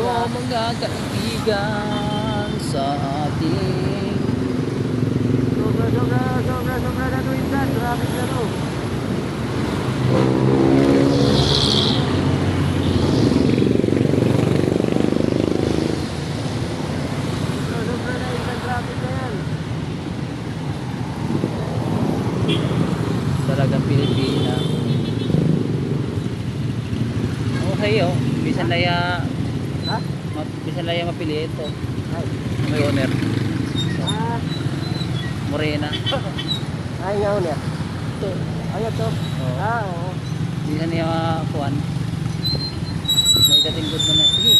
mga kaibigan sa ating Sobra na to yung dad. Traffic na to. Sobra na yung traffic na yan. talagang Pilipina. Okay oh, bisan laya Ha? bisan laya mapili ito. Ay. May owner. Ah. Morena. Ay nga niya. Ito. Ayan to. Oo. Ah, oo. Bisan niya kuan. May dating good naman. Sige.